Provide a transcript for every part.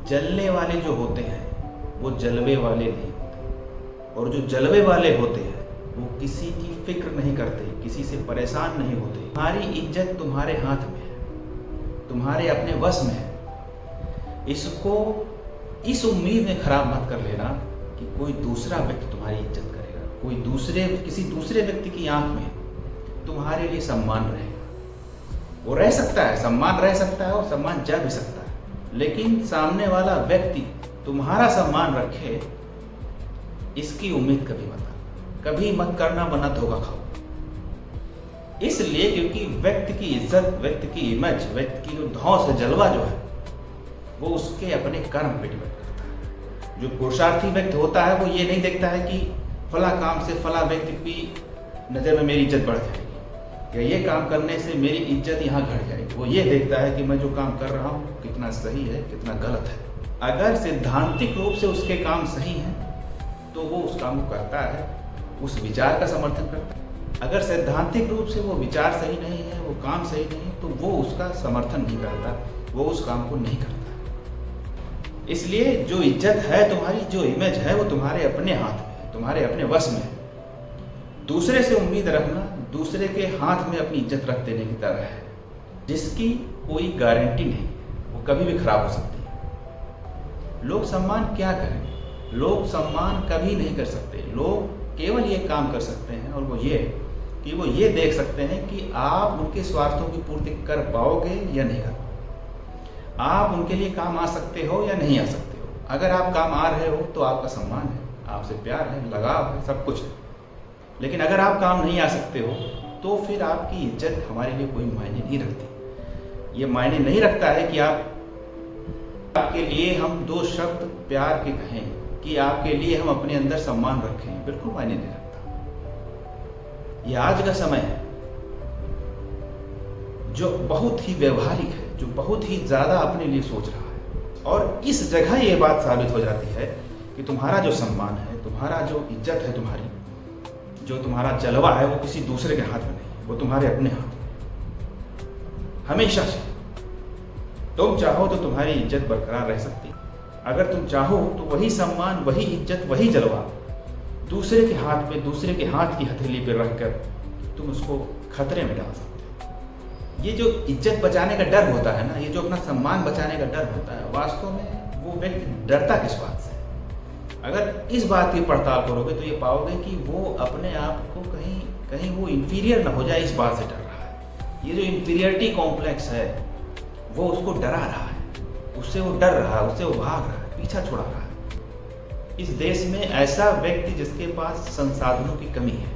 जलने वाले जो होते हैं वो जलवे वाले नहीं होते, और जो जलवे वाले होते हैं वो किसी की फिक्र नहीं करते, किसी से परेशान नहीं होते। तुम्हारी इज्जत तुम्हारे हाथ में है, तुम्हारे अपने वश में है। इसको इस उम्मीद में खराब मत कर लेना कि कोई दूसरा व्यक्ति तुम्हारी इज्जत करेगा, किसी दूसरे व्यक्ति की आंख में तुम्हारे लिए सम्मान रहेगा। वो रह सकता है, सम्मान रह सकता है और सम्मान जा भी सकता है, लेकिन सामने वाला व्यक्ति तुम्हारा सम्मान रखे इसकी उम्मीद कभी मत करना, वरना धोखा खाओ। इसलिए क्योंकि व्यक्ति की इज्जत, व्यक्ति की इमेज, व्यक्ति की जो धौंस है, जलवा जो है, वो उसके अपने कर्म पे डिपेंड करता है। जो पुरुषार्थी व्यक्ति होता है वो ये नहीं देखता है कि फला काम से फला व्यक्ति की नज़र में मेरी इज्जत बढ़ जाएगी या ये काम करने से मेरी इज्जत यहाँ घट जाएगी। वो ये देखता है कि मैं जो काम कर रहा हूँ कितना सही है, कितना गलत है। अगर सैद्धांतिक रूप से उसके काम सही हैं तो वो उस काम को करता है, उस विचार का समर्थन करता है। अगर सैद्धांतिक रूप से वो विचार सही नहीं है, वो काम सही नहीं है, तो वो उसका समर्थन नहीं करता, वो उस काम को नहीं करता। इसलिए जो इज्जत है तुम्हारी, जो इमेज है, वो तुम्हारे अपने हाथ में है, तुम्हारे अपने वश में है। दूसरे से उम्मीद रखना दूसरे के हाथ में अपनी इज्जत रख देने की तरह है, जिसकी कोई गारंटी नहीं, वो कभी भी खराब हो सकती है। लोग सम्मान क्या करें? लोग सम्मान कभी नहीं कर सकते। लोग केवल ये काम कर सकते हैं, और वो ये देख सकते हैं कि आप उनके स्वार्थों की पूर्ति कर पाओगे या नहीं कर पाओगे। आप उनके लिए काम आ सकते हो या नहीं आ सकते हो। अगर आप काम आ रहे हो तो आपका सम्मान है, आपसे प्यार है, लगाव है, सब कुछ है। लेकिन अगर आप काम नहीं आ सकते हो तो फिर आपकी इज्जत हमारे लिए कोई मायने नहीं रखती। ये मायने नहीं रखता है कि आपके लिए हम दो शब्द प्यार के कहें, कि आपके लिए हम अपने अंदर सम्मान रखें, बिल्कुल मायने नहीं रखता। ये आज का समय है जो बहुत ही व्यवहारिक है, जो बहुत ही ज्यादा अपने लिए सोच रहा है, और इस जगह ये बात साबित हो जाती है कि तुम्हारा जो सम्मान है, तुम्हारा जो इज्जत है, तुम्हारी जो तुम्हारा जलवा है, वो किसी दूसरे के हाथ में नहीं, वो तुम्हारे अपने हाथ में। हमेशा से तुम चाहो तो तुम्हारी इज्जत बरकरार रह सकती है। अगर तुम चाहो तो वही सम्मान, वही इज्जत, वही जलवा दूसरे के हाथ पे, दूसरे के हाथ की हथेली पे रखकर तुम उसको खतरे में डाल सकते हो। ये जो इज्जत बचाने का डर होता है ना, ये जो अपना सम्मान बचाने का डर होता है, वास्तव में वो व्यक्ति डरता किस बात से? अगर इस बात की पड़ताल करोगे तो ये पाओगे कि वो अपने आप को कहीं वो इंफीरियर ना हो जाए, इस बात से डर रहा है। ये जो इंफीरियरिटी कॉम्प्लेक्स है वो उसको डरा रहा है, उससे वो डर रहा है, उससे वो भाग रहा है, पीछा छुड़ा रहा है। इस देश में ऐसा व्यक्ति जिसके पास संसाधनों की कमी है,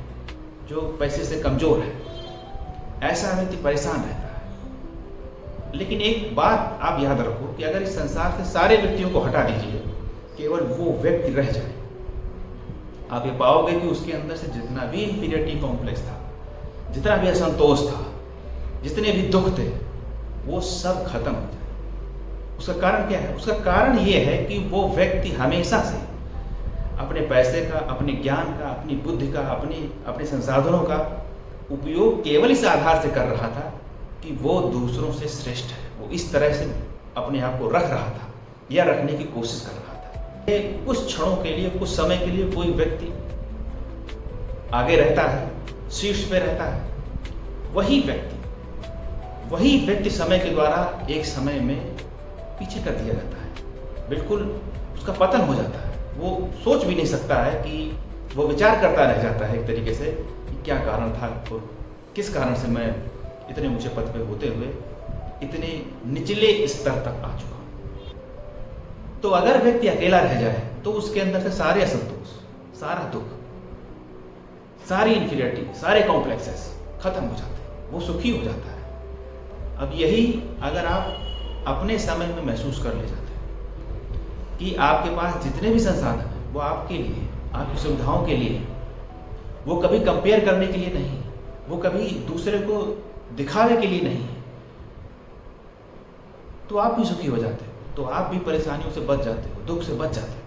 जो पैसे से कमजोर है, ऐसा व्यक्ति परेशान रहता है। लेकिन एक बात आप याद रखो कि अगर इस संसार से सारे व्यक्तियों को हटा दीजिए, केवल वो व्यक्ति रह जाए, आप ये पाओगे कि उसके अंदर से जितना भी इंफीरियरिटी कॉम्प्लेक्स था, जितना भी असंतोष था, जितने भी दुख थे, वो सब खत्म हो जाए। उसका कारण क्या है? उसका कारण ये है कि वो व्यक्ति हमेशा से अपने पैसे का, अपने ज्ञान का, अपनी बुद्धि का, अपने संसाधनों का उपयोग केवल इस आधार से कर रहा था कि वो दूसरों से श्रेष्ठ है। वो इस तरह से अपने आप को रख रहा था या रखने की कोशिश कर रहा था। कुछ क्षणों के लिए, कुछ समय के लिए कोई व्यक्ति आगे रहता है, शीर्ष पे रहता है, वही व्यक्ति समय के द्वारा एक समय में पीछे कर दिया जाता है। बिल्कुल उसका पतन हो जाता है। वो सोच भी नहीं सकता है कि वो विचार करता रह जाता है एक तरीके से कि क्या कारण था और किस कारण से मैं इतने ऊंचे पद पे होते हुए इतने निचले स्तर तक आ चुका हूं। तो अगर व्यक्ति अकेला रह जाए तो उसके अंदर से सारे असंतोष, सारा दुख, सारी इंफीरियरिटी, सारे कॉम्प्लेक्सेस खत्म हो जाते हैं, वो सुखी हो जाता है। अब यही अगर आप अपने समय में महसूस कर ले जाते हैं कि आपके पास जितने भी संसाधन हैं वो आपके लिए, आपकी सुविधाओं के लिए, वो कभी कंपेयर करने के लिए नहीं, वो कभी दूसरे को दिखावे के लिए नहीं, तो आप भी सुखी हो जाते हो, तो आप भी परेशानियों से बच जाते हो, दुख से बच जाते हो।